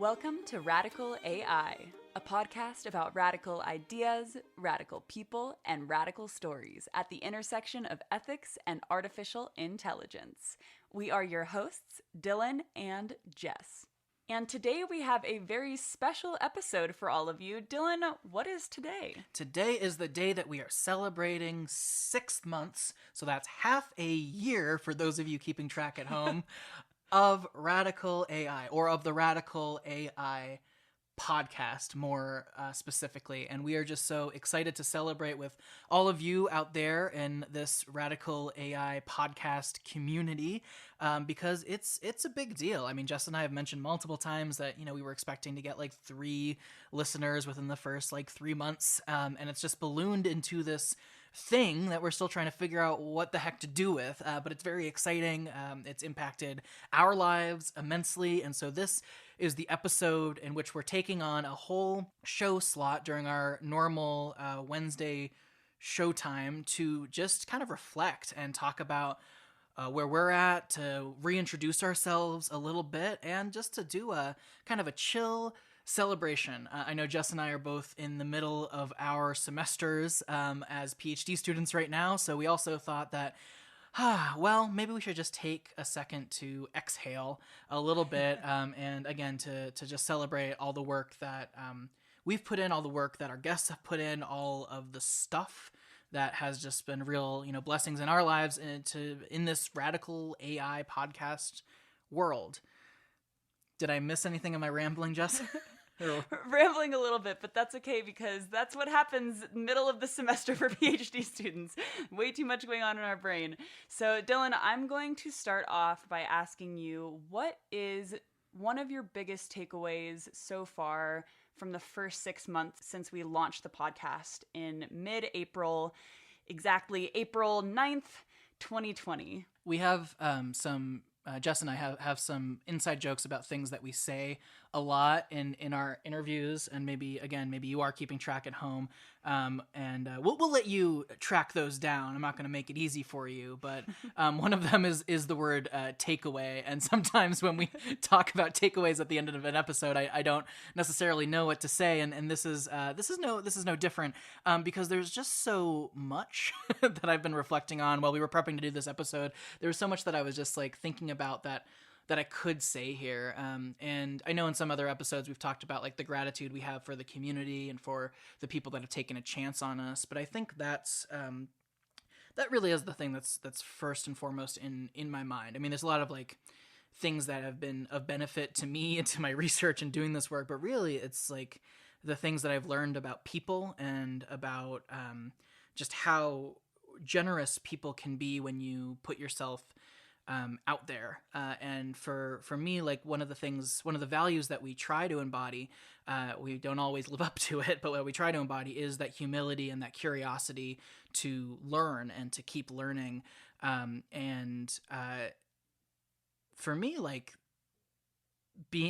Welcome to Radical AI, a podcast about radical ideas, radical people, and radical stories at the intersection of ethics and artificial intelligence. We are your hosts, Dylan and Jess. And today we have a very special episode for all of you. Dylan, what is today? Today is the day that we are celebrating 6 months, so that's half a year for those of you keeping track at home, of Radical AI, or of the Radical AI podcast more specifically. And we are just so excited to celebrate with all of you out there in this Radical AI podcast community, because it's a big deal. I mean, Jess and I have mentioned multiple times that, we were expecting to get like 3 listeners within the first 3 months, and it's just ballooned into this thing that we're still trying to figure out what the heck to do with, but it's very exciting. It's impacted our lives immensely, and so this is the episode in which we're taking on a whole show slot during our normal Wednesday showtime to just kind of reflect and talk about where we're at, to reintroduce ourselves a little bit, and just to do a kind of a chill celebration. I know Jess and I are both in the middle of our semesters as PhD students right now, so we also thought that well, maybe we should just take a second to exhale a little bit, and again, to just celebrate all the work that we've put in, all the work that our guests have put in, all of the stuff that has just been real, blessings in our lives in this Radical AI podcast world. Did I miss anything in my rambling, Jess? Rambling a little bit, but that's okay because that's what happens middle of the semester for PhD students. Way too much going on in our brain. So Dylan, I'm going to start off by asking you, what is one of your biggest takeaways so far from the first 6 months since we launched the podcast in mid-April, exactly April 9th, 2020? We have Jess and I have some inside jokes about things that we say a lot in our interviews, and maybe you are keeping track at home, and we'll let you track those down. I'm not going to make it easy for you, but one of them is the word takeaway, and sometimes when we talk about takeaways at the end of an episode, I don't necessarily know what to say, and this is no different, because there's just so much that I've been reflecting on while we were prepping to do this episode. There was so much that I was just thinking about that I could say here. And I know in some other episodes we've talked about the gratitude we have for the community and for the people that have taken a chance on us. But I think that's that really is the thing that's first and foremost in my mind. I mean, there's a lot of things that have been of benefit to me and to my research and doing this work, but really it's the things that I've learned about people and about just how generous people can be when you put yourself out there. And for me, one of the values that we try to embody, we don't always live up to it, but what we try to embody is that humility and that curiosity to learn and to keep learning. And for me,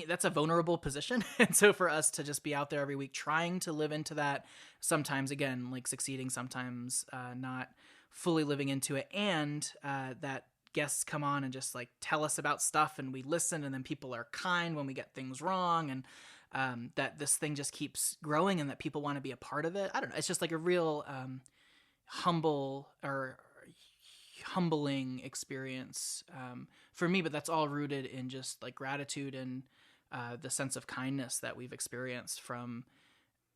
that's a vulnerable position. And so for us to just be out there every week trying to live into that, sometimes again, succeeding, sometimes not fully living into it, and that guests come on and just tell us about stuff, and we listen, and then people are kind when we get things wrong, and that this thing just keeps growing and that people want to be a part of it. I don't know. It's just a real humbling experience for me, but that's all rooted in just gratitude and the sense of kindness that we've experienced from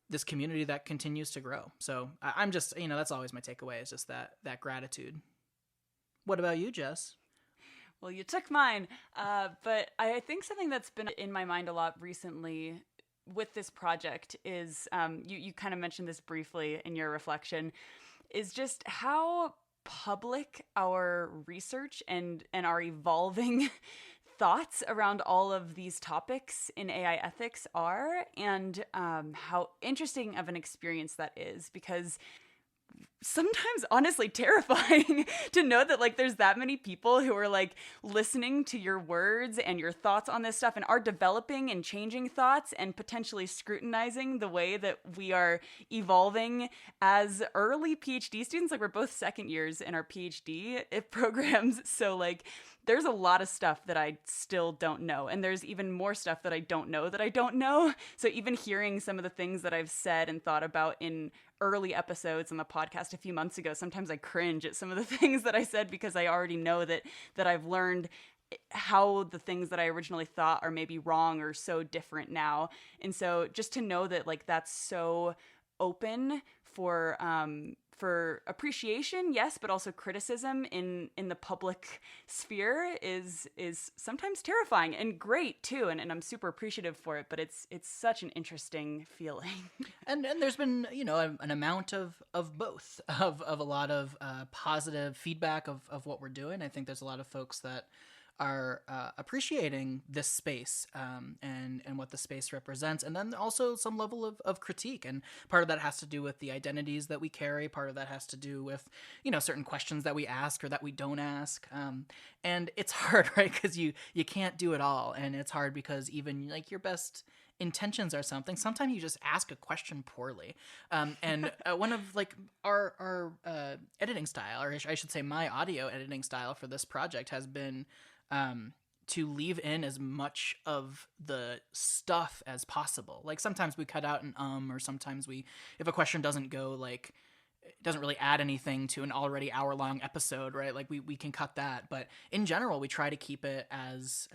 this community that continues to grow. So I'm just, that's always my takeaway, is just that gratitude. What about you, Jess? Well, you took mine, but I think something that's been in my mind a lot recently with this project is, you kind of mentioned this briefly in your reflection, is just how public our research and our evolving thoughts around all of these topics in AI ethics are, and how interesting of an experience that is, because sometimes honestly terrifying to know that like there's that many people who are like listening to your words and your thoughts on this stuff and are developing and changing thoughts and potentially scrutinizing the way that we are evolving as early PhD students. Like we're both second years in our PhD programs, so like there's a lot of stuff that I still don't know, and there's even more stuff that I don't know that I don't know. So even hearing some of the things that I've said and thought about in early episodes on the podcast a few months ago, sometimes I cringe at some of the things that I said because I already know that I've learned how the things that I originally thought are maybe wrong or so different now. And so just to know that like that's so open for appreciation, yes, but also criticism in the public sphere is sometimes terrifying and great too, and I'm super appreciative for it. But it's such an interesting feeling. And there's been an amount of both of a lot of positive feedback of what we're doing. I think there's a lot of folks that are appreciating this space and what the space represents, and then also some level of critique. And part of that has to do with the identities that we carry. Part of that has to do with certain questions that we ask or that we don't ask. And it's hard, right? Because you can't do it all, and it's hard because even like your best intentions are something. Sometimes you just ask a question poorly. And one of like our editing style, or I should say my audio editing style for this project has been to leave in as much of the stuff as possible. Like sometimes we cut out an or sometimes if a question doesn't go like, it doesn't really add anything to an already hour-long episode, right? Like we can cut that. But in general, we try to keep it as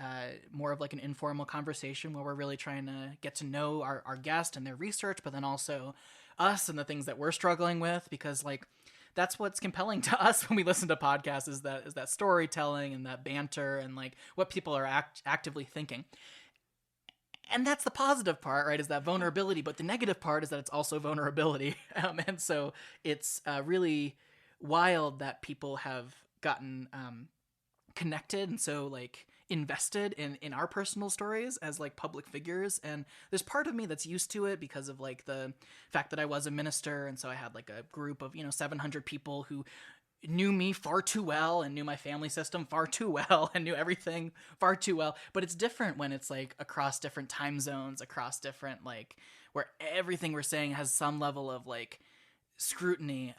more of like an informal conversation where we're really trying to get to know our guest and their research, but then also us and the things that we're struggling with, because like that's what's compelling to us when we listen to podcasts is that storytelling and that banter and like what people are actively thinking. And that's the positive part, right, is that vulnerability. But the negative part is that it's also vulnerability. And so it's really wild that people have gotten connected and so like invested in our personal stories as like public figures. And there's part of me that's used to it because of like the fact that I was a minister, and so I had like a group of 700 people who knew me far too well and knew my family system far too well and knew everything far too well. But it's different when it's like across different time zones, across different like where everything we're saying has some level of like scrutiny.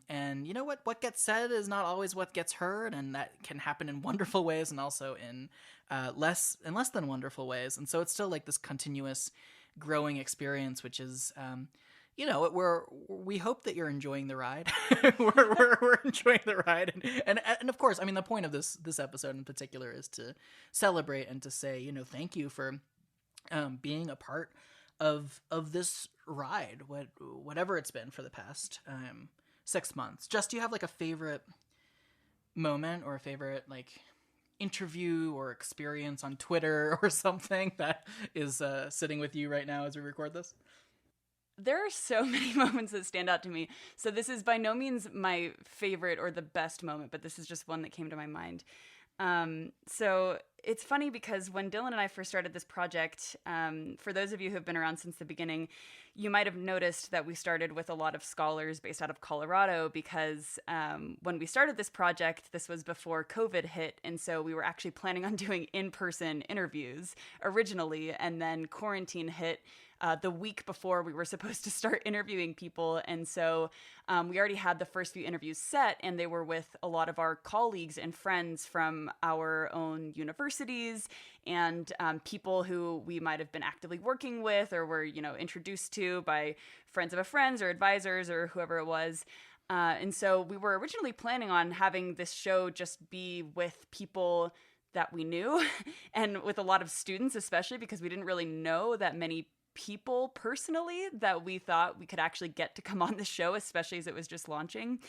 And you know what gets said is not always what gets heard, and that can happen in wonderful ways and also in less than wonderful ways. And so it's still like this continuous growing experience, which is we hope that you're enjoying the ride. we're enjoying the ride, and of course, I mean, the point of this episode in particular is to celebrate and to say thank you for being a part of this ride, whatever it's been for the past 6 months. Jess, do you have like a favorite moment or a favorite like interview or experience on Twitter or something that is sitting with you right now as we record this? There are so many moments that stand out to me. So this is by no means my favorite or the best moment, but this is just one that came to my mind. So it's funny because when Dylan and I first started this project, for those of you who have been around since the beginning, you might have noticed that we started with a lot of scholars based out of Colorado because when we started this project, this was before COVID hit. And so we were actually planning on doing in-person interviews originally, and then quarantine hit the week before we were supposed to start interviewing people. And so we already had the first few interviews set, and they were with a lot of our colleagues and friends from our own universities and people who we might have been actively working with or were, introduced to by friends of a friends or advisors or whoever it was. And so we were originally planning on having this show just be with people that we knew and with a lot of students, especially because we didn't really know that many people personally that we thought we could actually get to come on the show, especially as it was just launching.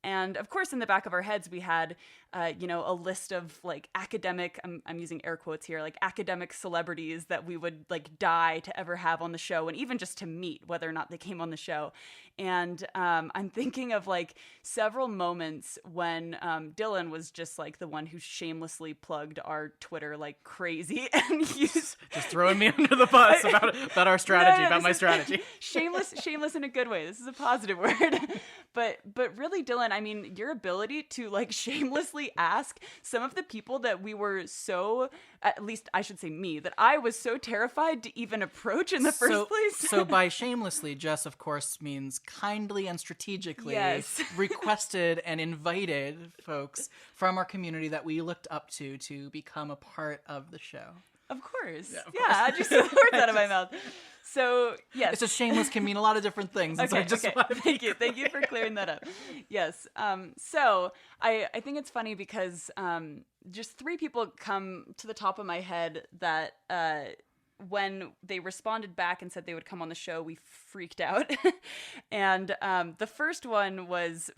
And of course, in the back of our heads, we had, a list of like academic, I'm using air quotes here, like academic celebrities that we would like die to ever have on the show, and even just to meet, whether or not they came on the show. And I'm thinking of like several moments when Dylan was just like the one who shamelessly plugged our Twitter like crazy, and just throwing me under the bus about our strategy, No, about my this is strategy. shameless in a good way. This is a positive word. But really, Dylan, I mean, your ability to like shamelessly ask some of the people that we were so, at least I should say me, that I was so terrified to even approach in the first place. So by shamelessly, Jess, of course, means kindly and strategically Yes. requested and invited folks from our community that we looked up to become a part of the show. Of course. Yeah, of Yeah, I just took the words out of my mouth. So, yes. It's just shameless can mean a lot of different things. And so I just wanted to Thank you. Thank you for clearing that up. Yes. So I think it's funny because just three people come to the top of my head that when they responded back and said they would come on the show, we freaked out. And the first one was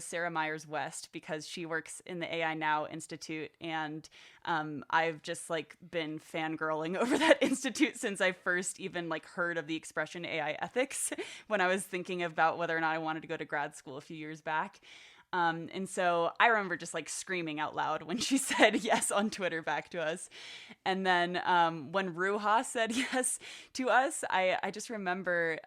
Sarah Myers-West, because she works in the AI Now Institute, and I've just like been fangirling over that institute since I first even like heard of the expression AI ethics when I was thinking about whether or not I wanted to go to grad school a few years back. And so I remember just like screaming out loud when she said yes on Twitter back to us. And then when Ruha said yes to us, I just remember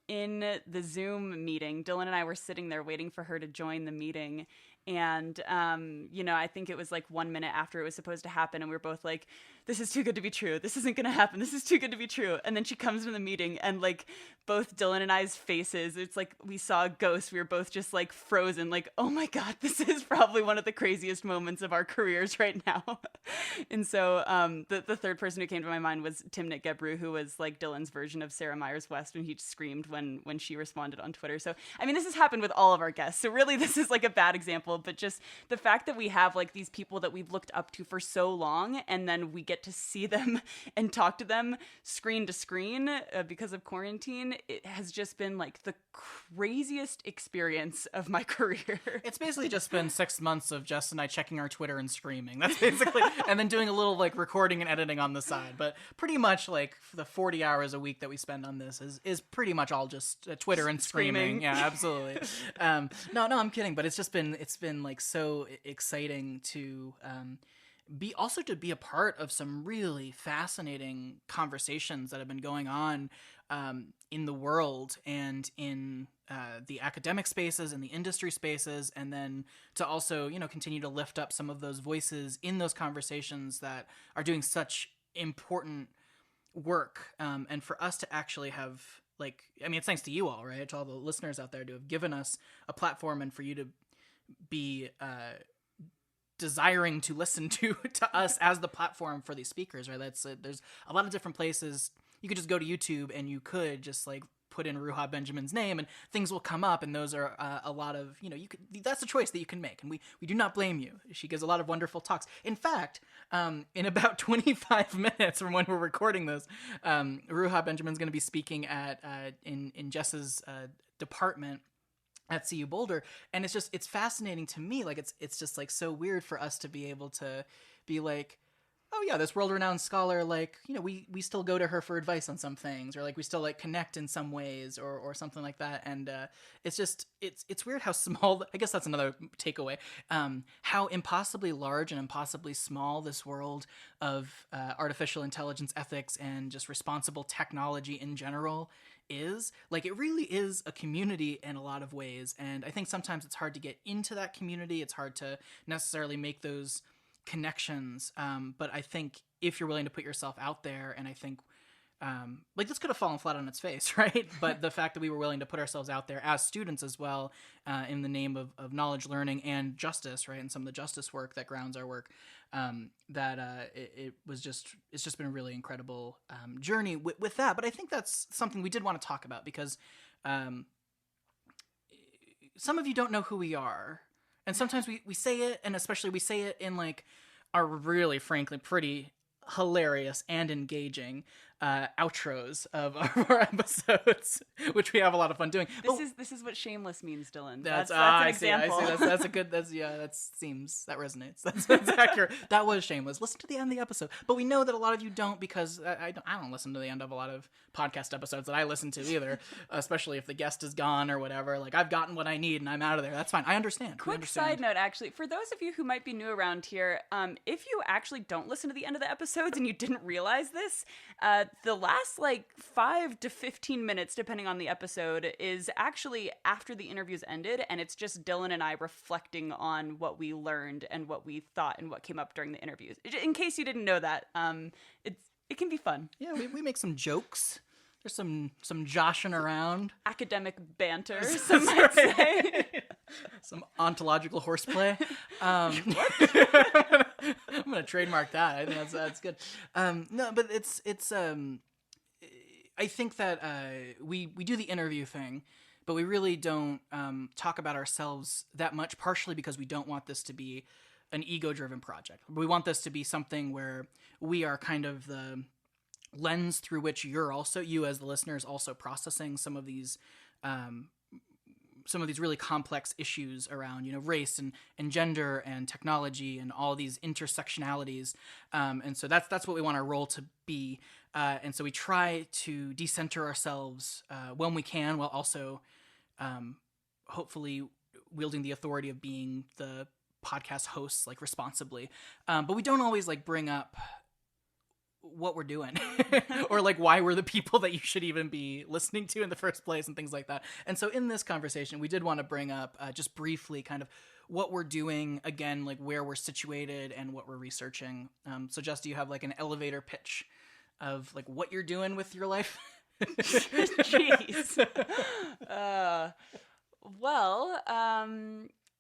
in the Zoom meeting, Dylan and I were sitting there waiting for her to join the meeting. And, I think it was like 1 minute after it was supposed to happen. And we were both like, this is too good to be true. This isn't going to happen. This is too good to be true. And then she comes to the meeting, and like both Dylan and I's faces, it's like we saw a ghost. We were both just like frozen, like, oh my God, this is probably one of the craziest moments of our careers right now. And so the third person who came to my mind was Timnit Gebru, who was like Dylan's version of Sarah Myers-West, and he screamed when she responded on Twitter. So, I mean, this has happened with all of our guests. So really, this is like a bad example, but just the fact that we have like these people that we've looked up to for so long, and then we get to see them and talk to them screen to screen because of quarantine, it has just been like the craziest experience of my career. It's basically just been 6 months of Jess and I checking our Twitter and screaming. That's basically, and then doing a little like recording and editing on the side. But pretty much like the 40 hours a week that we spend on this is pretty much all just Twitter and screaming. Yeah, absolutely. No, I'm kidding. But it's been like so exciting to be a part of some really fascinating conversations that have been going on in the world and in the academic spaces and the industry spaces, and then to also continue to lift up some of those voices in those conversations that are doing such important work, and for us to actually have it's thanks to you all, right, to all the listeners out there to have given us a platform, and for you to be desiring to listen to us as the platform for these speakers, right? There's a lot of different places. You could just go to YouTube and you could just like put in Ruha Benjamin's name and things will come up, and those are a lot of, that's a choice that you can make, and we do not blame you. She gives a lot of wonderful talks. In fact, in about 25 minutes from when we're recording this, Ruha Benjamin's going to be speaking at in Jess's department at CU Boulder, and it's fascinating to me. Like it's just like so weird for us to be able to be like, oh yeah, this world-renowned scholar, like, we still go to her for advice on some things, or like we still like connect in some ways, or something like that. And it's weird how small, I guess that's another takeaway, how impossibly large and impossibly small this world of artificial intelligence ethics and just responsible technology in general is. Like, it really is a community in a lot of ways, and I think sometimes it's hard to get into that community. It's hard to necessarily make those connections, but I think if you're willing to put yourself out there, and I think this could have fallen flat on its face, right? But the fact that we were willing to put ourselves out there as students as well, in the name of knowledge, learning, and justice, right, and some of the justice work that grounds our work, it's just been a really incredible journey with that. But I think that's something we did want to talk about, because some of you don't know who we are. And sometimes we say it, and especially we say it in like our really, frankly, pretty hilarious and engaging outros of our episodes, which we have a lot of fun doing. This is what shameless means, Dylan. That's an example. I see. That's a good. That resonates. That's accurate. That was shameless. Listen to the end of the episode. But we know that a lot of you don't, because I don't listen to the end of a lot of podcast episodes that I listen to either, especially if the guest is gone or whatever. Like, I've gotten what I need and I'm out of there. That's fine. I understand. Quick side note, actually, for those of you who might be new around here, if you actually don't listen to the end of the episodes and you didn't realize this, The last 5 to 15 minutes, depending on the episode, is actually after the interviews ended, and it's just Dylan and I reflecting on what we learned and what we thought and what came up during the interviews. In case you didn't know that, it can be fun. Yeah, we make some jokes. There's some joshing around. Academic banter, some might say. Some ontological horseplay. I'm gonna trademark that. I think that's good. No, but it's I think that we do the interview thing, but we really don't talk about ourselves that much. Partially because we don't want this to be an ego-driven project. We want this to be something where we are kind of the lens through which you as the listeners also processing some of these really complex issues around, race and gender and technology and all these intersectionalities. And so that's what we want our role to be. And so we try to decenter ourselves when we can, while also hopefully wielding the authority of being the podcast hosts responsibly. But we don't always bring up what we're doing or why we're the people that you should even be listening to in the first place and things like that. And so in this conversation, we did want to bring up just briefly kind of what we're doing, again, where we're situated and what we're researching. So Jess, do you have an elevator pitch of what you're doing with your life? Jeez.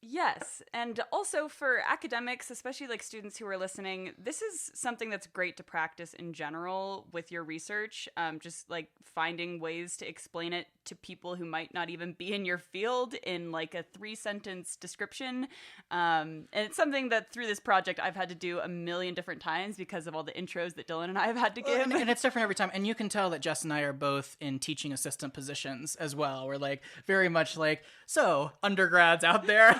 Yes. And also for academics, especially students who are listening, this is something that's great to practice in general with your research. Just finding ways to explain it to people who might not even be in your field in a 3-sentence description. And it's something that through this project I've had to do a million different times because of all the intros that Dylan and I have had to give. And it's different every time. And you can tell that Jess and I are both in teaching assistant positions as well. We're very much so undergrads out there,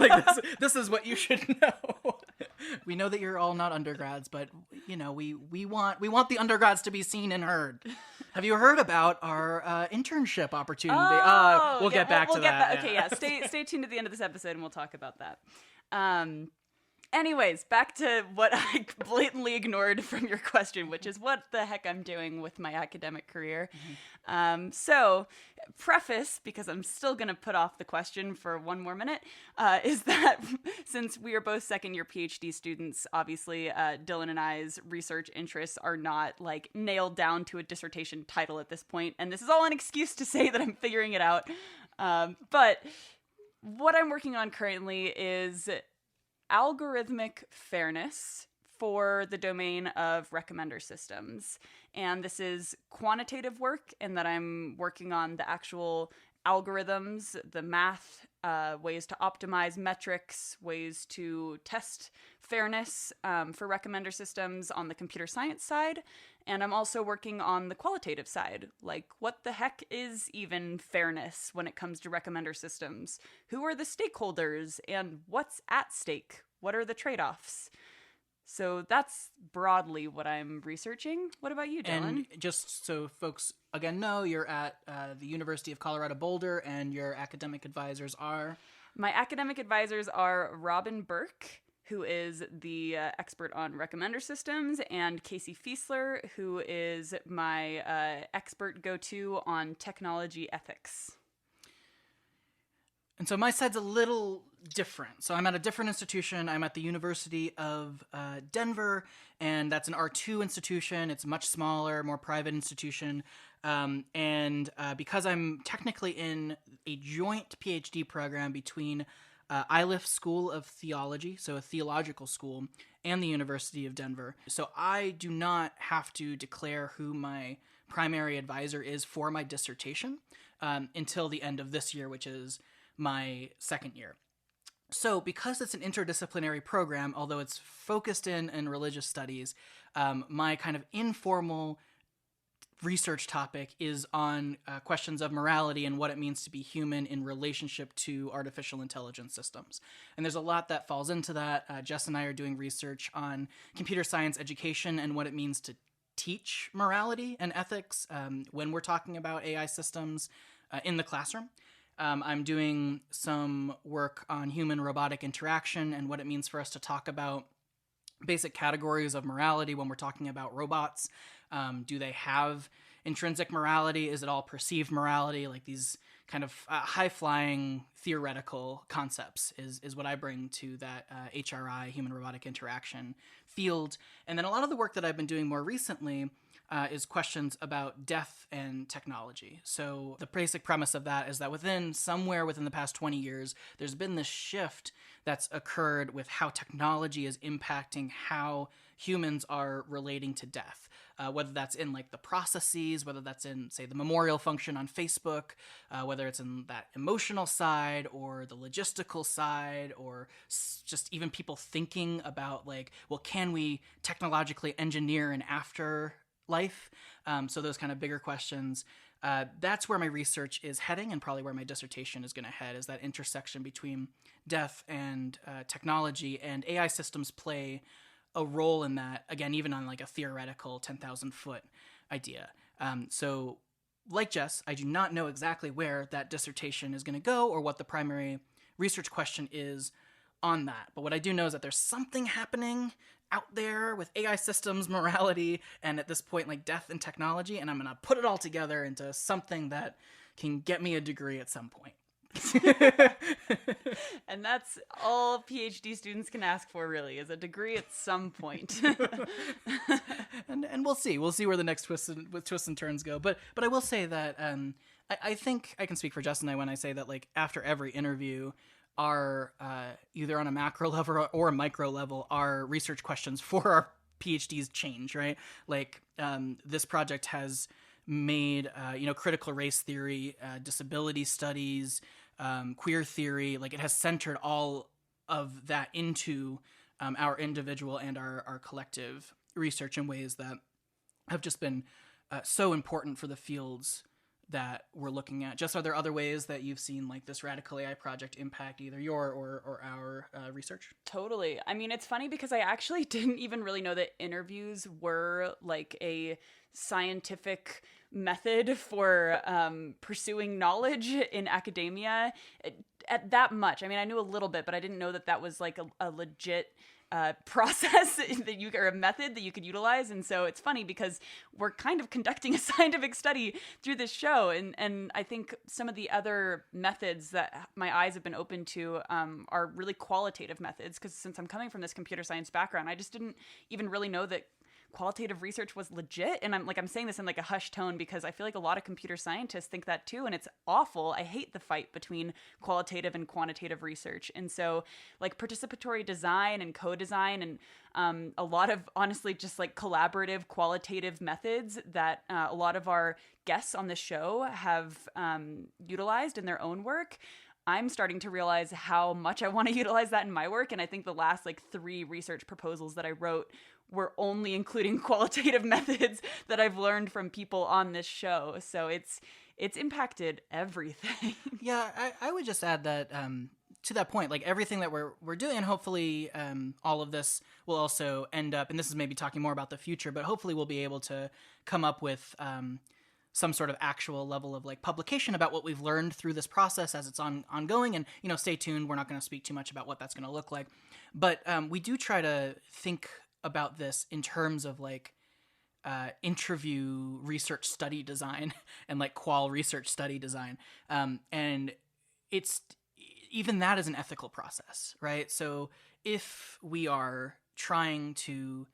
this is what you should know. We know that you're all not undergrads, but we want the undergrads to be seen and heard. Have you heard about our internship opportunity? We'll get back to that. Okay, yeah. Stay tuned to the end of this episode, and we'll talk about that. Anyways, back to what I blatantly ignored from your question, which is what the heck I'm doing with my academic career. Mm-hmm. So, preface, because I'm still going to put off the question for one more minute, is that since we are both second-year PhD students, obviously Dylan and I's research interests are not nailed down to a dissertation title at this point, and this is all an excuse to say that I'm figuring it out. But what I'm working on currently is algorithmic fairness for the domain of recommender systems. And this is quantitative work in that I'm working on the actual algorithms, the math, ways to optimize metrics, ways to test fairness for recommender systems on the computer science side. And I'm also working on the qualitative side, what the heck is even fairness when it comes to recommender systems? Who are the stakeholders and what's at stake? What are the trade-offs? So that's broadly what I'm researching. What about you, Dylan? And just so folks, again, know, you're at the University of Colorado Boulder, and your academic advisors are? My academic advisors are Robin Burke, who is the expert on recommender systems, and Casey Fiesler, who is my expert go-to on technology ethics. And so my side's a little different. So I'm at a different institution. I'm at the University of Denver, and that's an R2 institution. It's a much smaller, more private institution. And because I'm technically in a joint PhD program between Iliff School of Theology, so a theological school, and the University of Denver. So I do not have to declare who my primary advisor is for my dissertation until the end of this year, which is my second year. So because it's an interdisciplinary program, although it's focused in religious studies, my kind of informal research topic is on questions of morality and what it means to be human in relationship to artificial intelligence systems. And there's a lot that falls into that. Jess and I are doing research on computer science education and what it means to teach morality and ethics when we're talking about AI systems in the classroom. I'm doing some work on human-robotic interaction and what it means for us to talk about basic categories of morality when we're talking about robots. Do they have intrinsic morality? Is it all perceived morality? Like these kind of high-flying theoretical concepts is what I bring to that HRI, human-robotic interaction field. And then a lot of the work that I've been doing more recently is questions about death and technology. So the basic premise of that is that somewhere within the past 20 years, there's been this shift that's occurred with how technology is impacting how humans are relating to death. Whether that's in like the processes, whether that's in, say, the memorial function on Facebook, whether it's in that emotional side or the logistical side, or just even people thinking about like, well, can we technologically engineer an afterlife? So those kind of bigger questions. That's where my research is heading, and probably where my dissertation is going to head, is that intersection between death and technology, and AI systems play a role in that, again, even on like a theoretical 10,000 foot idea. So like Jess, I do not know exactly where that dissertation is going to go or what the primary research question is on that. But what I do know is that there's something happening out there with AI systems, morality, and at this point, like death and technology, and I'm going to put it all together into something that can get me a degree at some point. And that's all PhD students can ask for, really, is a degree at some point. and we'll see where the next twists and turns go. But I will say that I think I can speak for Jess and I when I say that, like, after every interview, our either on a macro level or a micro level, our research questions for our PhDs change, right? Like this project has made critical race theory, disability studies, queer theory, like it has centered all of that into our individual and our collective research in ways that have just been so important for the fields that we're looking at. Jess, are there other ways that you've seen like this radical AI project impact either your or our research? Totally. I mean, it's funny because I actually didn't even really know that interviews were like a scientific method for pursuing knowledge in academia at that much. I mean, I knew a little bit, but I didn't know that that was like a legit process that you, or a method that you could utilize. And so it's funny because we're kind of conducting a scientific study through this show. And I think some of the other methods that my eyes have been open to are really qualitative methods. Because since I'm coming from this computer science background, I just didn't even really know that qualitative research was legit. And I'm saying this in like a hushed tone because I feel like a lot of computer scientists think that too, and it's awful. I hate the fight between qualitative and quantitative research. And so like participatory design and co-design and a lot of honestly just like collaborative qualitative methods that a lot of our guests on the show have utilized in their own work. I'm starting to realize how much I want to utilize that in my work. And I think the last like 3 research proposals that I wrote were only including qualitative methods that I've learned from people on this show. So it's impacted everything. Yeah, I would just add that to that point, like everything that we're doing, and hopefully all of this will also end up, and this is maybe talking more about the future, but hopefully we'll be able to come up with some sort of actual level of like publication about what we've learned through this process as it's ongoing. And, stay tuned. We're not going to speak too much about what that's going to look like. But we do try to think about this in terms of like interview research study design and like qual research study design. And it's even that is an ethical process, right? So if we are trying to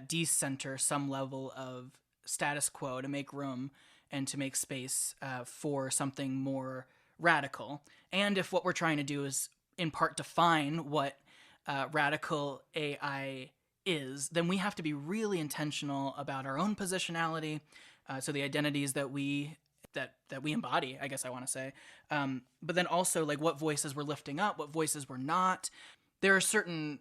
decenter some level of status quo to make room and to make space for something more radical, and if what we're trying to do is in part define what radical AI is, then we have to be really intentional about our own positionality, so the identities that we embody, I guess I want to say, but then also like what voices we're lifting up, what voices we're not. There are certain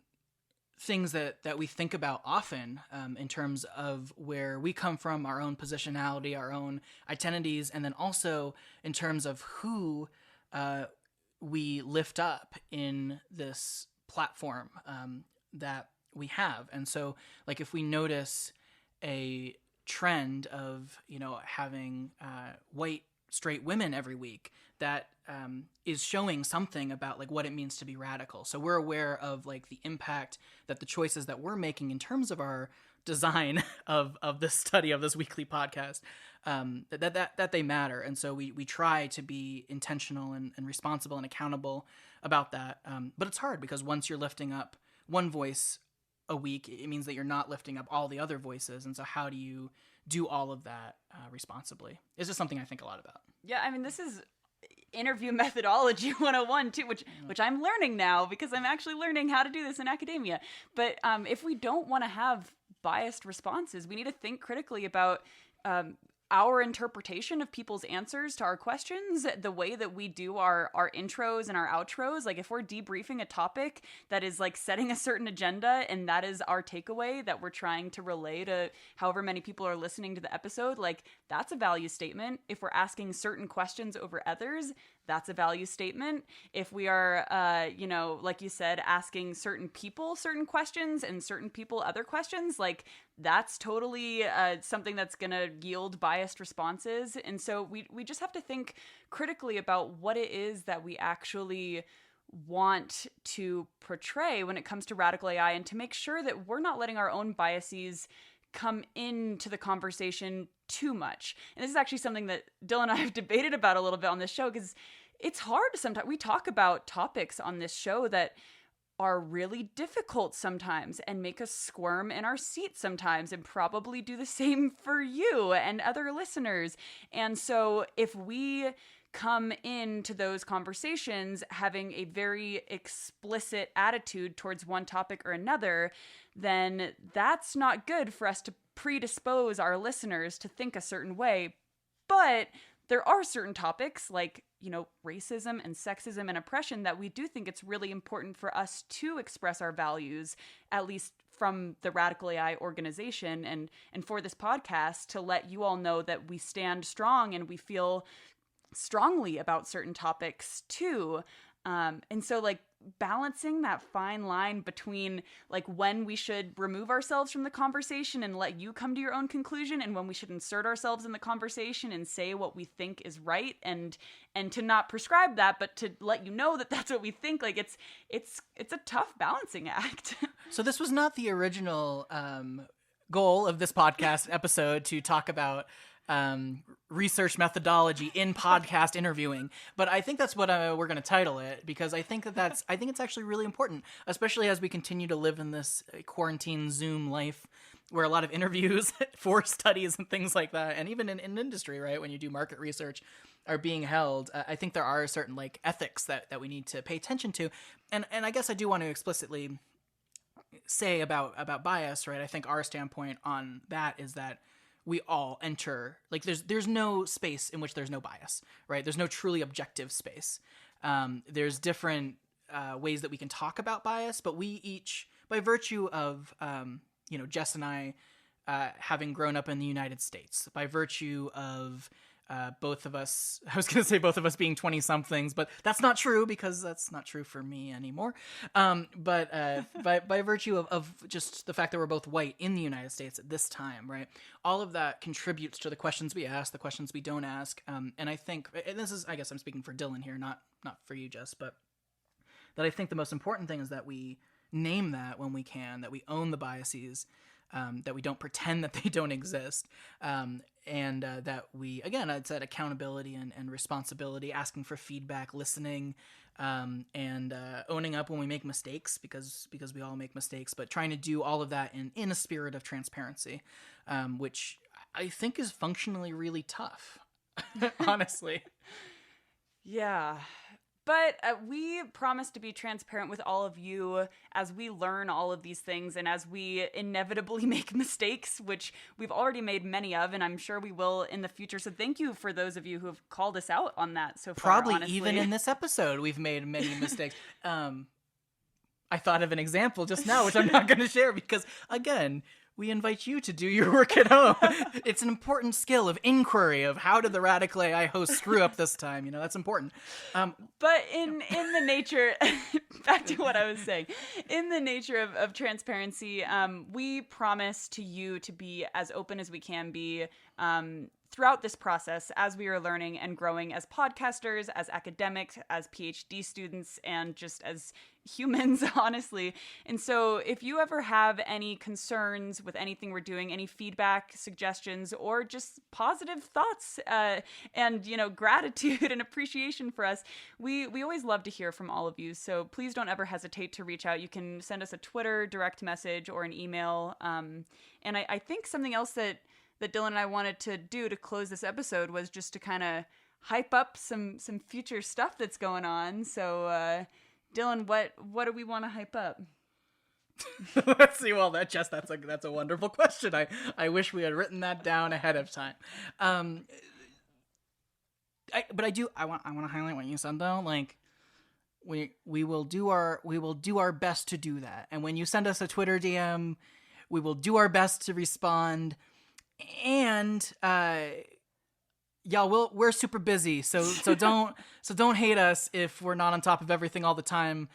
things that we think about often in terms of where we come from, our own positionality, our own identities, and then also in terms of who we lift up in this platform that we have. And so like if we notice a trend of having white straight women every week that is showing something about like what it means to be radical. So we're aware of like the impact that the choices that we're making in terms of our design of this study, of this weekly podcast, that they matter. And so we try to be intentional and responsible and accountable about that. But it's hard because once you're lifting up one voice a week, it means that you're not lifting up all the other voices. And so how do you do all of that responsibly? It's just something I think a lot about. Yeah, I mean, this is interview methodology 101 too, which I'm learning now because I'm actually learning how to do this in academia. But if we don't want to have biased responses, we need to think critically about our interpretation of people's answers to our questions, the way that we do our intros and our outros. Like if we're debriefing a topic that is like setting a certain agenda and that is our takeaway that we're trying to relay to however many people are listening to the episode, like that's a value statement. If we're asking certain questions over others, that's a value statement. If we are, like you said, asking certain people certain questions and certain people other questions, like that's totally something that's going to yield biased responses. And so we just have to think critically about what it is that we actually want to portray when it comes to radical AI, and to make sure that we're not letting our own biases come into the conversation too much. And this is actually something that Dylan and I have debated about a little bit on this show, because it's hard sometimes. We talk about topics on this show that are really difficult sometimes and make us squirm in our seats sometimes, and probably do the same for you and other listeners. And so if we come into those conversations having a very explicit attitude towards one topic or another, then that's not good for us to predispose our listeners to think a certain way. But there are certain topics like, racism and sexism and oppression that we do think it's really important for us to express our values, at least from the Radical AI organization and for this podcast, to let you all know that we stand strong and we feel strongly about certain topics too. And so like balancing that fine line between like when we should remove ourselves from the conversation and let you come to your own conclusion, and when we should insert ourselves in the conversation and say what we think is right, and to not prescribe that, but to let you know that that's what we think. Like it's a tough balancing act. So this was not the original goal of this podcast episode to talk about research methodology in podcast interviewing, but I think that's what we're going to title it, because I think I think it's actually really important, especially as we continue to live in this quarantine Zoom life where a lot of interviews for studies and things like that, and even in industry, right, when you do market research, are being held. I think there are certain like ethics that we need to pay attention to, and I guess I do want to explicitly say about bias, right? I think our standpoint on that is that we all enter, like there's no space in which there's no bias, right? There's no truly objective space. There's different ways that we can talk about bias, but we each, by virtue of, Jess and I having grown up in the United States, by virtue of both of us, I was going to say both of us being 20-somethings, but that's not true because that's not true for me anymore. But by virtue of just the fact that we're both white in the United States at this time, right? All of that contributes to the questions we ask, the questions we don't ask. And I think, and this is, I guess I'm speaking for Dylan here, not for you, Jess, but that I think the most important thing is that we name that when we can, that we own the biases, that we don't pretend that they don't exist, and that we, again, I'd said accountability and responsibility, asking for feedback, listening, and owning up when we make mistakes, because we all make mistakes, but trying to do all of that in a spirit of transparency, which I think is functionally really tough, honestly. Yeah. But we promise to be transparent with all of you as we learn all of these things and as we inevitably make mistakes, which we've already made many of, and I'm sure we will in the future. So thank you for those of you who have called us out on that so far. Probably honestly. Even in this episode, we've made many mistakes. I thought of an example just now, which I'm not going to share because, again, we invite you to do your work at home. It's an important skill of inquiry of how did the Radical AI host screw up this time? That's important. But in the nature, back to what I was saying, in the nature of transparency, we promise to you to be as open as we can be throughout this process, as we are learning and growing as podcasters, as academics, as PhD students, and just as humans, honestly. And so if you ever have any concerns with anything we're doing, any feedback, suggestions, or just positive thoughts and, gratitude and appreciation for us, we always love to hear from all of you. So please don't ever hesitate to reach out. You can send us a Twitter direct message or an email. And I think something else that Dylan and I wanted to do to close this episode was just to kind of hype up some future stuff that's going on. So, Dylan, what do we want to hype up? Let's see. Well, that's a wonderful question. I wish we had written that down ahead of time. I want to highlight what you said though. Like, we will do our best to do that. And when you send us a Twitter DM, we will do our best to respond. And y'all, we're super busy, so don't hate us if we're not on top of everything all the time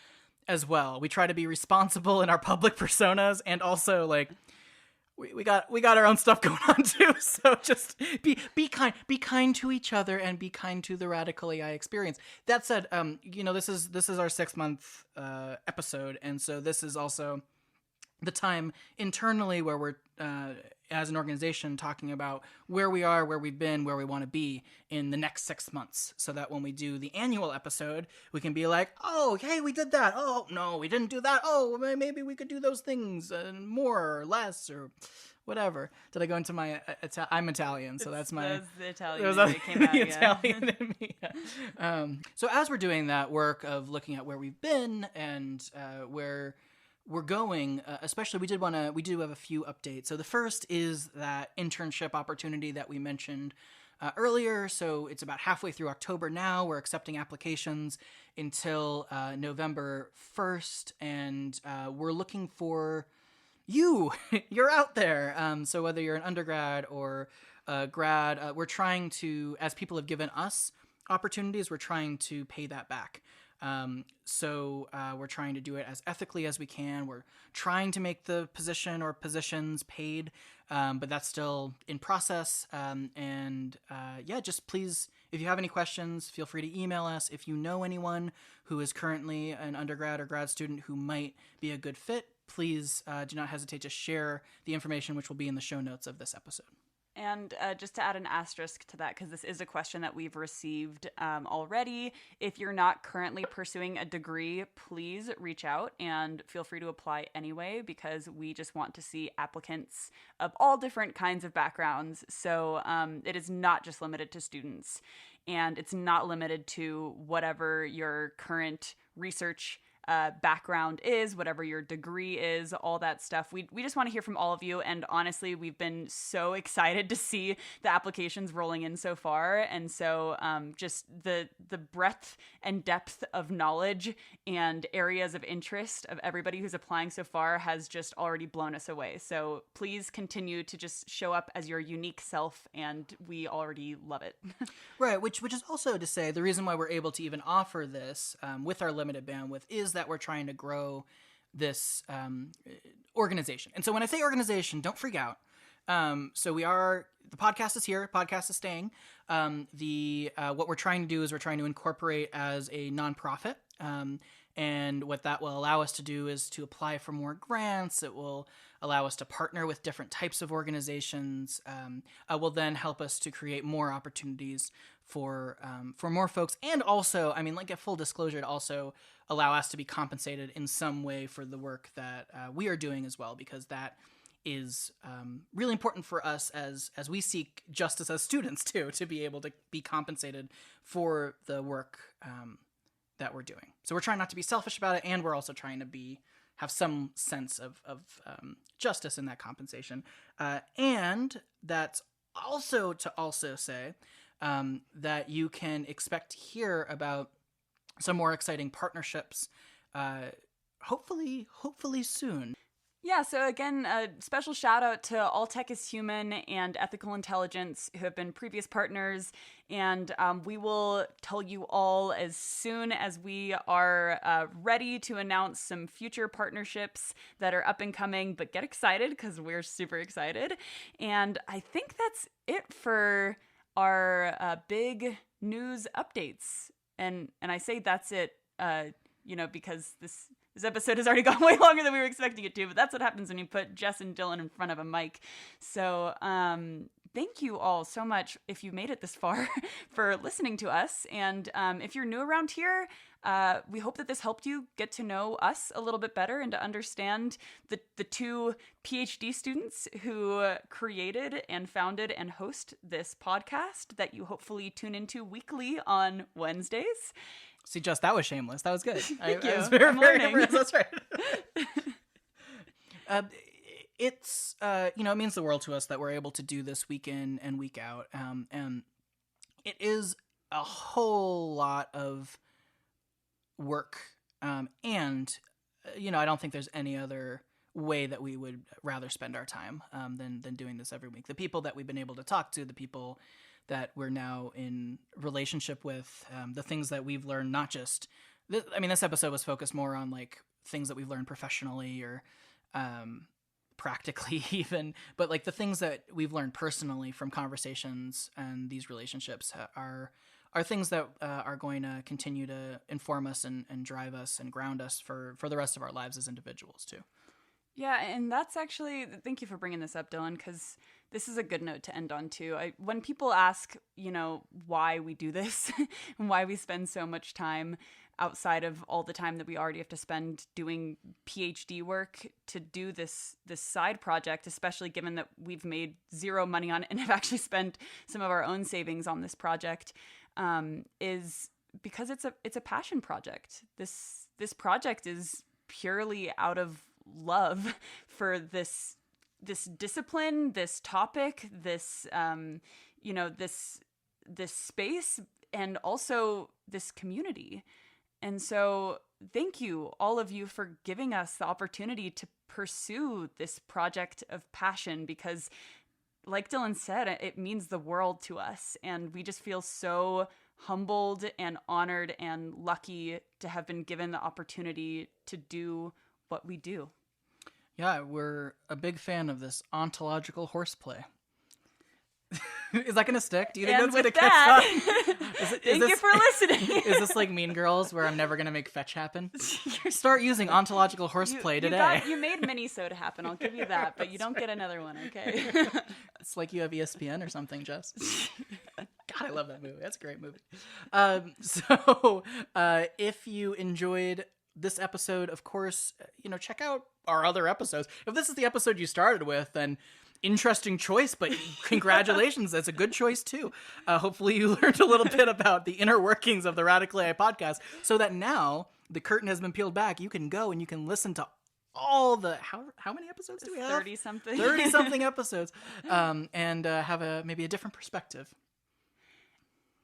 as well. We try to be responsible in our public personas, and also like we got our own stuff going on too. So just be kind to each other and be kind to the Radical AI experience. That said, this is our 6-month episode, and so this is also the time internally where we're as an organization talking about where we are, where we've been, where we want to be in the next 6 months, so that when we do the annual episode, we can be like, oh, hey, we did that. Oh, no, we didn't do that. Oh, maybe we could do those things more or less or whatever. Did I go into my I'm Italian, so that's my the Italian that came out, Italian in me. So as we're doing that work of looking at where we've been and where we're going, especially we do have a few updates. So the first is that internship opportunity that we mentioned earlier. So it's about halfway through October now. We're accepting applications until November 1st, and we're looking for you. You're out there. So whether you're an undergrad or a grad, we're trying to, as people have given us opportunities, we're trying to pay that back. So we're trying to do it as ethically as we can. We're trying to make the position or positions paid, but that's still in process. Just please, if you have any questions, feel free to email us. If you know anyone who is currently an undergrad or grad student who might be a good fit, please do not hesitate to share the information, which will be in the show notes of this episode. And just to add an asterisk to that, because this is a question that we've received already, if you're not currently pursuing a degree, please reach out and feel free to apply anyway, because we just want to see applicants of all different kinds of backgrounds. So it is not just limited to students, and it's not limited to whatever your current research background is, whatever your degree is, all that stuff. We just want to hear from all of you, and honestly, we've been so excited to see the applications rolling in so far, and so just the breadth and depth of knowledge and areas of interest of everybody who's applying so far has just already blown us away. So please continue to just show up as your unique self, and we already love it. Right, which is also to say the reason why we're able to even offer this with our limited bandwidth is that we're trying to grow this organization. And so when I say organization, don't freak out. So the podcast is here, podcast is staying. What we're trying to do is we're trying to incorporate as a nonprofit. And what that will allow us to do is to apply for more grants. It will allow us to partner with different types of organizations. Will then help us to create more opportunities for more folks. And also, a full disclosure, to also allow us to be compensated in some way for the work that we are doing as well, because that is really important for us as we seek justice as students too, to be able to be compensated for the work that we're doing. So we're trying not to be selfish about it, and we're also trying to have some sense of justice in that compensation. And that's also to say that you can expect to hear about some more exciting partnerships, hopefully soon. Yeah, so again, a special shout out to All Tech is Human and Ethical Intelligence, who have been previous partners, and we will tell you all as soon as we are ready to announce some future partnerships that are up and coming, but get excited because we're super excited. And I think that's it for our big news updates. And I say that's it, because this episode has already gone way longer than we were expecting it to, but that's what happens when you put Jess and Dylan in front of a mic. So thank you all so much if you made it this far for listening to us. And if you're new around here, we hope that this helped you get to know us a little bit better and to understand the two PhD students who created and founded and host this podcast that you hopefully tune into weekly on Wednesdays. See, Jess, that was shameless. That was good. Thank you. I was very, I'm very learning. impressed. That's right. It's it means the world to us that we're able to do this week in and week out. And it is a whole lot of work. And I don't think there's any other way that we would rather spend our time than doing this every week. The people that we've been able to talk to, the people that we're now in relationship with, the things that we've learned, not just, this episode was focused more on like things that we've learned professionally or practically even, but like the things that we've learned personally from conversations and these relationships are things that are going to continue to inform us and drive us and ground us for the rest of our lives as individuals too. Yeah, and that's actually, thank you for bringing this up, Dylan, because this is a good note to end on too. When people ask, why we do this and why we spend so much time outside of all the time that we already have to spend doing PhD work to do this side project, especially given that we've made zero money on it and have actually spent some of our own savings on this project, is because it's a passion project. This project is purely out of love for this discipline, this topic, this this space, and also this community. And so thank you, all of you, for giving us the opportunity to pursue this project of passion, because like Dylan said, it means the world to us. And we just feel so humbled and honored and lucky to have been given the opportunity to do what we do. Yeah, we're a big fan of this ontological horseplay. Is that going to stick? Do you think and that's going to with catch that, on? Thank you for listening. Is this like Mean Girls, where I'm never going to make fetch happen? Start using ontological horseplay today. You made Mini-Soda happen, I'll give you that, but you don't get another one, okay? It's like you have ESPN or something, Jess. God, I love that movie. That's a great movie. If you enjoyed this episode, of course, check out our other episodes. If this is the episode you started with, then interesting choice, but congratulations. That's a good choice too. Hopefully you learned a little bit about the inner workings of the Radical AI podcast, so that now the curtain has been peeled back. You can go and you can listen to all the, how many episodes do we have? 30-something. 30-something episodes, and have maybe a different perspective.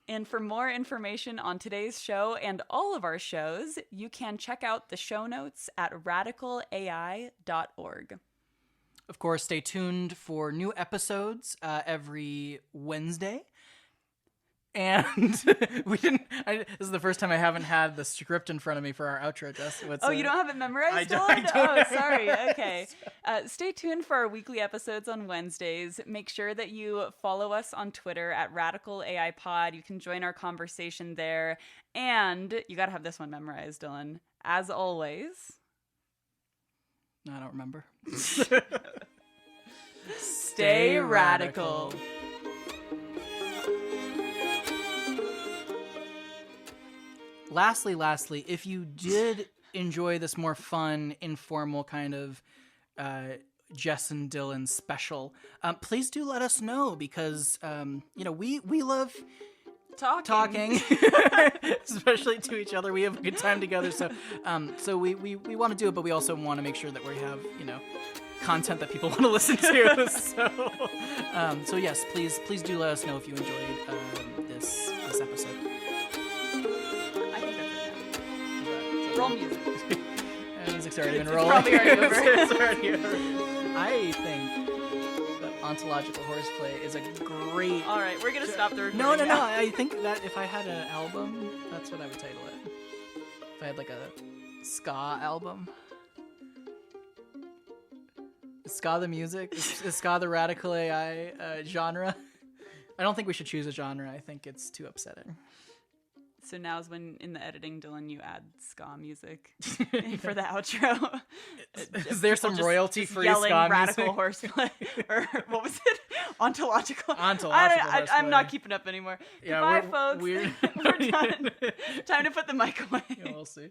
And for more information on today's show and all of our shows, you can check out the show notes at radicalai.org. Of course, stay tuned for new episodes every Wednesday. And this is the first time I haven't had the script in front of me for our outro, Jess. You don't have it memorized? I don't Sorry. Okay. Stay tuned for our weekly episodes on Wednesdays. Make sure that you follow us on Twitter at Radical AI Pod. You can join our conversation there. And you got to have this one memorized, Dylan. As always. I don't remember. Stay radical. Lastly, if you did enjoy this more fun, informal kind of Jess and Dylan special, please do let us know, because we love talking especially to each other. We have a good time together, so we want to do it, but we also want to make sure that we have content that people want to listen to. So yes, please do let us know if you enjoyed this episode. I think that's it. Roll music. Music's already been It's rolling. probably already over. It's already over. I think that ontological horseplay is a great... All right, we're going to stop the recording No. now. I think that if I had an album, that's what I would title it. If I had like a ska album. Is ska the music? Is ska the Radical AI genre? I don't think we should choose a genre. I think it's too upsetting. So now's when, in the editing, Dylan, you add ska music for the outro. Is there some royalty-free yelling ska radical music? horseplay, or what was it? Ontological. Ontological I'm horseplay. not keeping up anymore. Yeah, Goodbye, folks. We're done. Time to put the mic away. Yeah, we'll see.